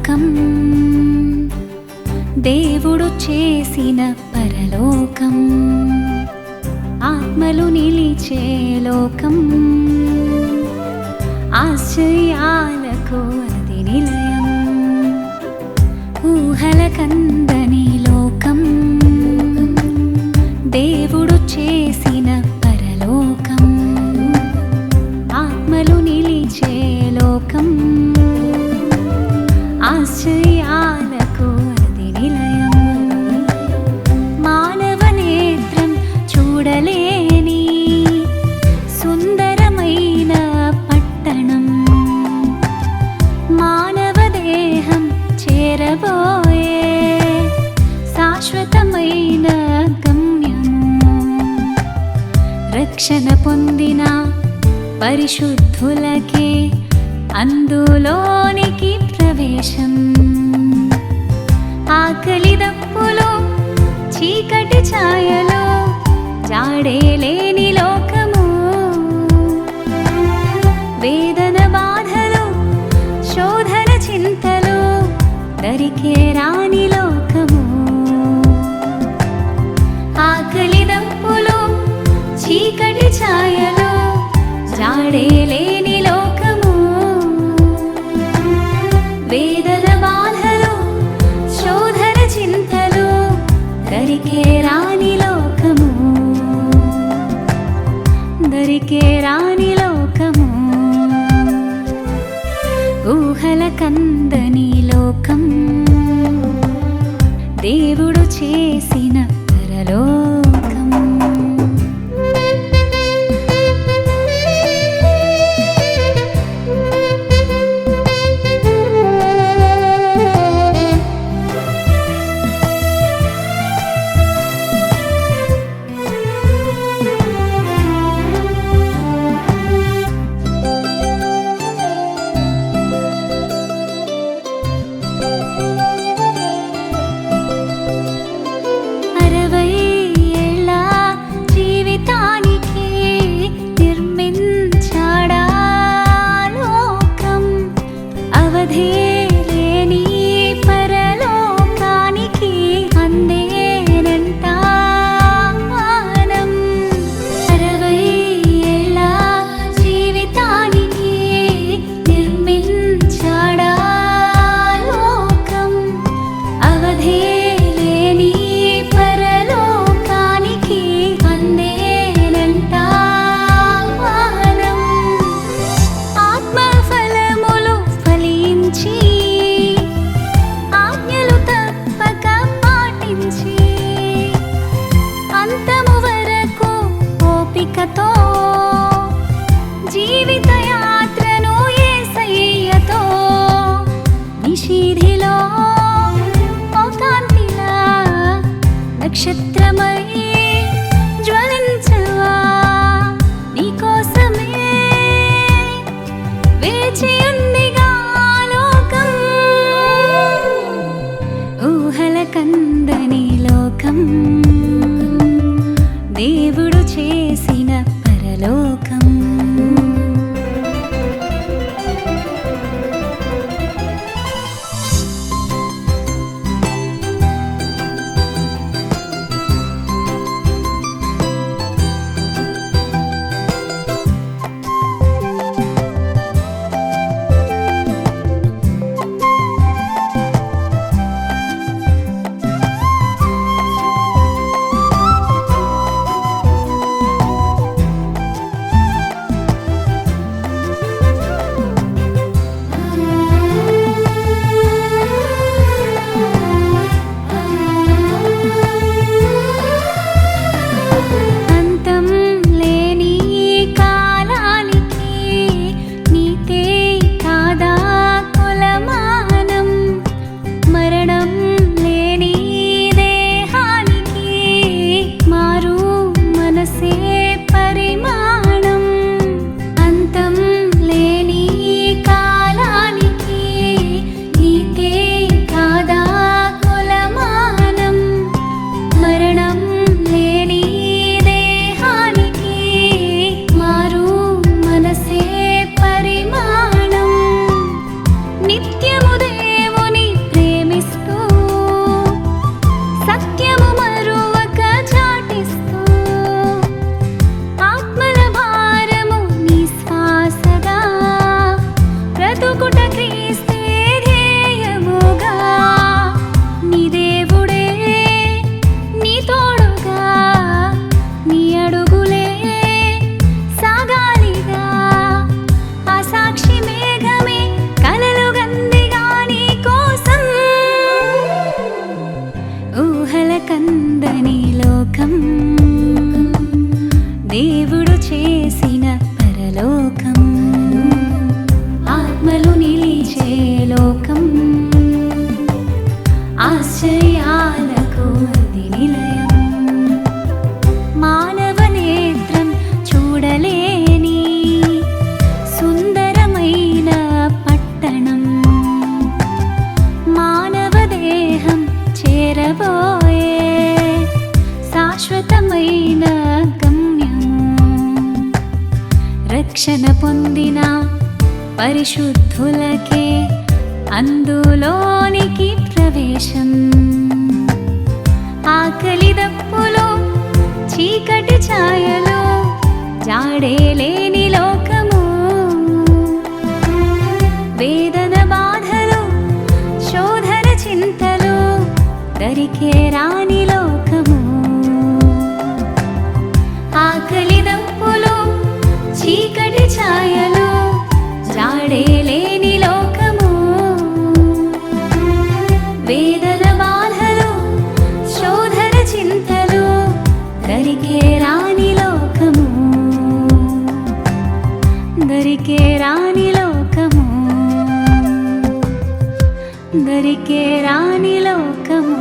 లోకం దేవుడు చేసిన పరలోకం ఆత్మలు నిలిచే లోకం ఆశ్చర్యాలకు అది నిలయం ఊహల కందని లోకం దేవుడు చేసిన పరలోకం ఆత్మలు నిలిచే లోకం ఆశ్చర్యాలకు అది నిలయం మానవ నేత్రం చూడలేని సుందరమైన పట్టణం మానవ దేహం చేరబోయే శాశ్వతమైన గమ్యము రక్షణ పొందిన పరిశుద్ధులకే అందులోనికి ప్రవేశం ఆకలి దప్పులో చీకటి ఛాయలో జాడే లేని లోకము వేదన బాధలు శోధన చింతలు దరికే రాని లోకము ఆకలి దప్పులో చీకటి ఛాయలో జాడే లేని లోకము వేదన బాధలు శోధన చింతలు దరికే రాని లోకము దరికే రాని లోకము ఊహల కందని లోకం దేవుడు చేసిన పరలోకం నక్షత్రమై జ్వలించవా నీకోసమే వేచి ఉందిగా లోకం ఊహల కందని లోకం దేవుడు చేసిన పరలోకం చేరబోయే శాశ్వతమైన గమ్యము. రక్షణ పొందిన పరిశుద్ధులకే అందులోనికి ప్రవేశం. ఆకలి దప్పులు చీకటి ఛాయలు జాడే లేని లోకము. వేదన బాధలు శోధన చింతలు దరికే రాని లోకము. ఆకలి దప్పులు చీకటి ఛాయలు జాడే లేని లోకము. వేదన బాధలు శోధన చింతలు దరికే రాని లోకము. దరికే రాని లోకము. దరికే రాని లోకము.